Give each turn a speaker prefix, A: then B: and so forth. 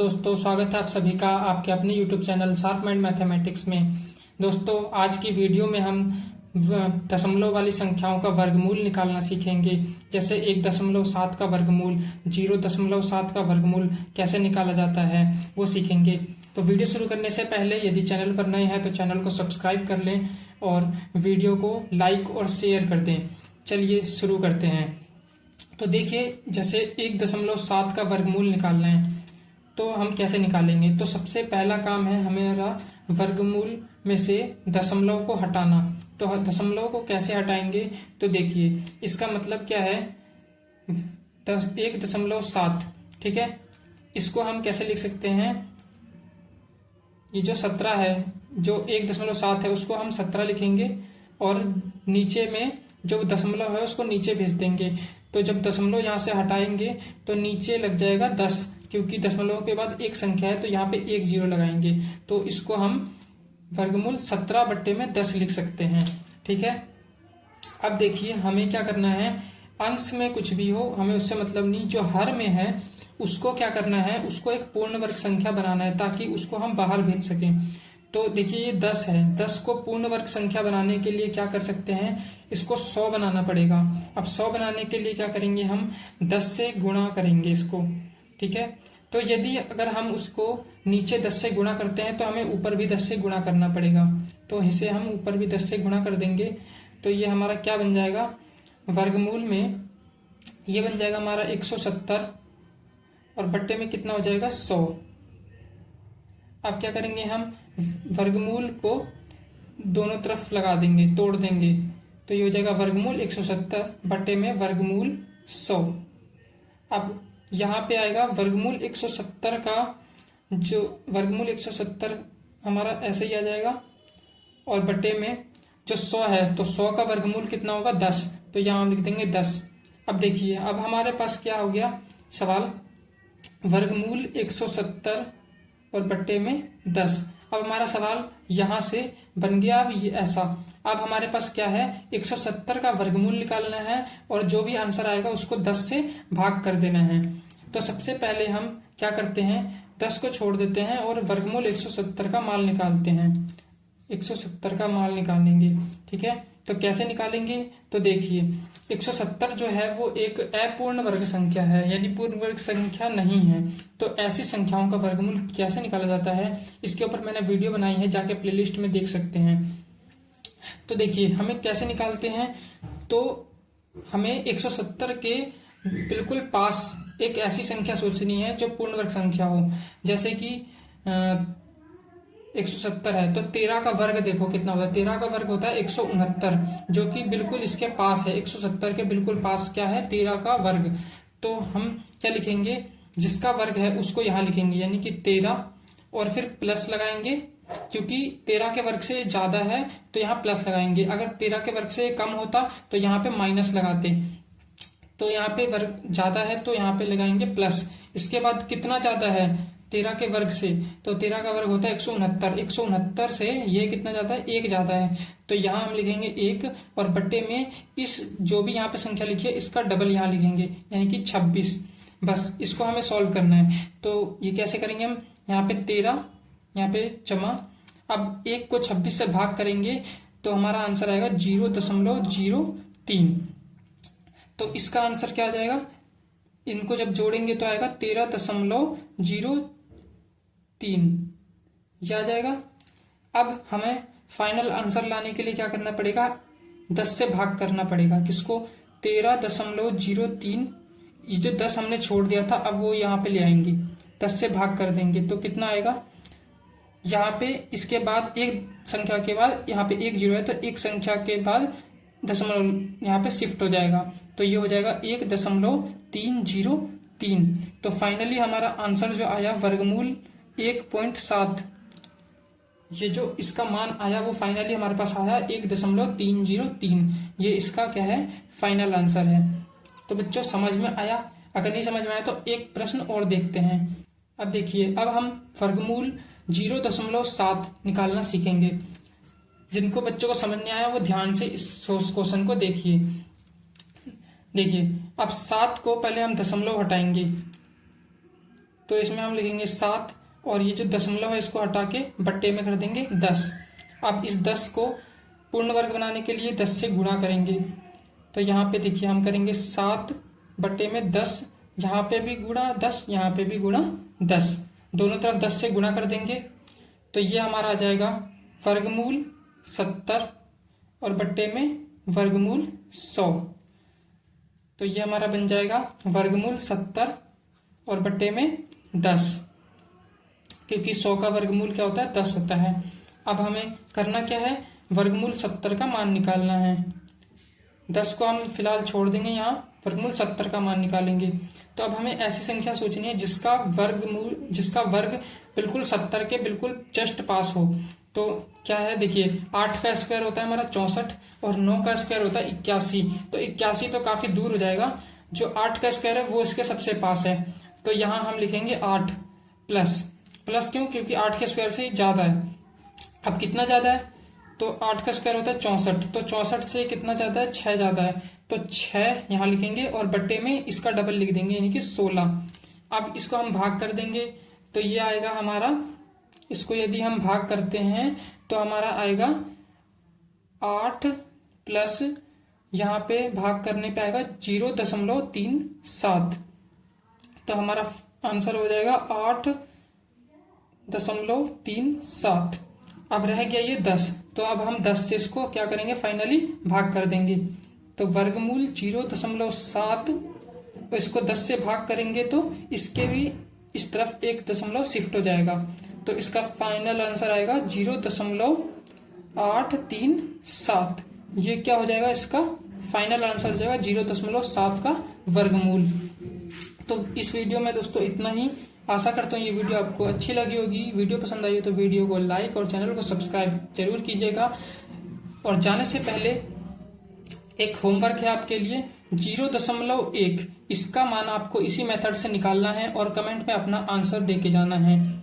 A: दोस्तों, स्वागत है आप सभी का आपके अपने YouTube channel sharp mind mathematics में। दोस्तों, आज की वीडियो में हम दशमलव वाली संख्याओं का वर्गमूल निकालना सीखेंगे। जैसे 1.7 का वर्गमूल, 0.7 का वर्गमूल कैसे निकाला जाता है वो सीखेंगे। तो वीडियो शुरू करने से पहले यदि चैनल पर नए हैं तो चैनल को सब्सक्राइब कर लें और वीडियो को लाइक और शेयर कर दें। चलिए शुरू करते हैं। तो देखिए, जैसे 1.7 का वर्गमूल निकालना है तो हम कैसे निकालेंगे। तो सबसे पहला काम है हमारा वर्गमूल में से दशमलव को हटाना। तो दशमलव को कैसे हटाएंगे, तो देखिए इसका मतलब क्या है 1.7। ठीक है, इसको हम कैसे लिख सकते हैं। ये जो 17 है, जो 1.7 है उसको हम 17 लिखेंगे और नीचे में जो दशमलव है उसको नीचे भेज देंगे। तो जब दशमलव यहाँ से हटाएंगे तो नीचे लग जाएगा 10, क्योंकि दशमलव के बाद एक संख्या है तो यहाँ पे एक जीरो लगाएंगे। तो इसको हम वर्गमूल 17/10 लिख सकते हैं। ठीक है, अब देखिए हमें क्या करना है। अंश में कुछ भी हो हमें उससे मतलब नहीं, जो हर में है उसको क्या करना है, उसको एक पूर्ण वर्ग संख्या बनाना है ताकि उसको हम बाहर भेज सकें। तो देखिए ये 10 है, 10 को पूर्ण वर्ग संख्या बनाने के लिए क्या कर सकते हैं, इसको 100 बनाना पड़ेगा। अब 100 बनाने के लिए क्या करेंगे, हम 10 से गुणा करेंगे इसको। ठीक है, तो यदि अगर हम उसको नीचे 10 से गुणा करते हैं तो हमें ऊपर भी 10 से गुणा करना पड़ेगा। तो इसे हम ऊपर भी 10 से गुणा कर देंगे। तो ये हमारा क्या बन जाएगा, वर्गमूल में ये बन जाएगा हमारा 170 और बट्टे में कितना हो जाएगा 100। अब क्या करेंगे, हम वर्गमूल को दोनों तरफ लगा देंगे, तोड़ देंगे। तो ये हो जाएगा वर्गमूल 170 बट्टे में वर्गमूल 100। अब यहाँ पे आएगा वर्गमूल 170 का, जो वर्गमूल 170 हमारा ऐसे ही आ जाएगा और बट्टे में जो 100 है तो 100 का वर्गमूल कितना होगा 10। तो यहाँ हम लिख देंगे 10। अब देखिए, अब हमारे पास क्या हो गया सवाल, वर्गमूल 170 और बट्टे में 10। अब हमारा सवाल यहां से बन गया अब ये ऐसा। अब हमारे पास क्या है, 170 का वर्गमूल निकालना है और जो भी आंसर आएगा उसको 10 से भाग कर देना है। तो सबसे पहले हम क्या करते हैं, 10 को छोड़ देते हैं और वर्गमूल 170 का मान निकालते हैं। 170 का मान निकालेंगे। ठीक है, तो कैसे निकालेंगे, तो देखिए 170 जो है वो एक अपूर्ण वर्ग संख्या है, यानी पूर्ण वर्ग संख्या नहीं है। तो ऐसी संख्याओं का वर्गमूल कैसे निकाला जाता है, इसके ऊपर मैंने वीडियो बनाई है, जाके प्लेलिस्ट में देख सकते हैं। तो देखिए हमें कैसे निकालते हैं, तो हमें 170 के बिल्कुल पास एक ऐसी संख्या सोचनी है जो पूर्ण वर्ग संख्या हो। जैसे कि 170 है तो 13 का वर्ग देखो कितना होता है, 13 का वर्ग होता है 169, जो कि बिल्कुल इसके पास है। 170 के बिल्कुल पास क्या है, 13 का वर्ग। तो हम क्या लिखेंगे, जिसका वर्ग है उसको यहाँ लिखेंगे, यानी कि 13 और फिर प्लस लगाएंगे, क्योंकि 13 के वर्ग से ज्यादा है तो यहाँ प्लस लगाएंगे। अगर 13 के वर्ग से कम होता तो यहाँ पे माइनस लगाते। तो यहाँ पे वर्ग ज्यादा है तो यहाँ पे लगाएंगे प्लस। इसके बाद कितना ज्यादा है 13 के वर्ग से, तो 13 का वर्ग होता है 169। 169 से ये कितना जाता है, 1 जाता है। तो यहाँ हम लिखेंगे 1 और बट्टे में इस जो भी यहाँ पे संख्या लिखी है इसका डबल यहाँ लिखेंगे, यानी कि 26। बस इसको हमें सॉल्व करना है। तो ये कैसे करेंगे हम, यहाँ पे 13 यहाँ पे जमा, अब 1 को 26 से भाग करेंगे तो हमारा आंसर आएगा 0.03। तो इसका आंसर क्या आ जाएगा, इनको जब जोड़ेंगे तो आएगा 13.03, यह आ जाएगा। अब हमें फाइनल आंसर लाने के लिए क्या करना पड़ेगा, 10 से भाग करना पड़ेगा। किसको, 13.03। ये जो 10 हमने छोड़ दिया था अब वो यहाँ पे ले आएंगे, 10 से भाग कर देंगे तो कितना आएगा, यहाँ पे इसके बाद एक संख्या के बाद यहाँ पे एक जीरो है तो एक संख्या के बाद दशमलव यहाँ पे शिफ्ट हो जाएगा। तो ये हो जाएगा 1.303। तो फाइनली हमारा आंसर जो आया वर्गमूल 1.7, ये जो इसका मान आया वो फाइनली हमारे पास आया 1.303। ये इसका क्या है, फाइनल आंसर है। तो बच्चों समझ में आया, अगर नहीं समझ में आया तो एक प्रश्न और देखते हैं। अब देखिए, अब हम वर्गमूल 0.7 निकालना सीखेंगे। जिनको बच्चों को समझ नहीं आया वो ध्यान से इस क्वेश्चन को देखिए। देखिए अब 7 को पहले हम दशमलव हटाएंगे, तो इसमें हम लिखेंगे 7 और ये जो दशमलव है इसको हटा के बट्टे में कर देंगे 10। अब इस 10 को पूर्ण वर्ग बनाने के लिए 10 से गुणा करेंगे। तो यहाँ पे देखिए हम करेंगे 7 बट्टे में 10, यहाँ पे भी गुणा 10, यहाँ पे भी गुणा 10, दोनों तरफ 10 से गुणा कर देंगे। तो ये हमारा आ जाएगा वर्गमूल 70 और बट्टे में वर्गमूल 100। तो ये हमारा बन जाएगा वर्गमूल 70 और बट्टे में 10, क्योंकि 100 का वर्गमूल क्या होता है 10 होता है। अब हमें करना क्या है, वर्गमूल 70 का मान निकालना है। 10 को हम फिलहाल छोड़ देंगे, यहाँ वर्गमूल 70 का मान निकालेंगे। तो अब हमें ऐसी संख्या सोचनी है जिसका वर्ग बिल्कुल 70 के बिल्कुल जस्ट पास हो। तो क्या है, देखिए 8 का स्क्वायर होता है हमारा 64 और 9 का स्क्वायर होता है 81। तो 81 तो काफी दूर हो जाएगा, जो 8 का स्क्वायर है वो इसके सबसे पास है। तो यहाँ हम लिखेंगे 8 प्लस क्यों, क्योंकि 8 के स्क्वायर से ज्यादा है। अब कितना ज्यादा है, तो 8 का स्क्वायर होता है 64, तो 64 से कितना ज्यादा है, 6 ज्यादा है। तो 6 यहाँ लिखेंगे और बट्टे में इसका डबल लिख देंगे, यानी कि 16। अब इसको हम भाग कर देंगे तो ये आएगा हमारा, इसको यदि हम भाग करते हैं तो हमारा आएगा 8 प्लस यहाँ पे भाग करने पे आएगा 0.37। तो हमारा आंसर हो जाएगा 8.37। अब रह गया ये 10, तो अब हम 10 से इसको क्या करेंगे, फाइनली भाग कर देंगे। तो वर्गमूल 0.7, तो इसको 10 से भाग करेंगे तो इसके भी इस तरफ 1 दशमलव शिफ्ट हो जाएगा। तो इसका फाइनल आंसर आएगा 0.837। ये क्या हो जाएगा, इसका फाइनल आंसर हो जाएगा 0.7 का वर्गमूल। तो इस वीडियो में दोस्तों इतना ही। आशा करता हूँ ये वीडियो आपको अच्छी लगी होगी। वीडियो पसंद आई हो तो वीडियो को लाइक और चैनल को सब्सक्राइब जरूर कीजिएगा। और जाने से पहले एक होमवर्क है आपके लिए, 0.1 इसका मान आपको इसी मेथड से निकालना है और कमेंट में अपना आंसर दे के जाना है।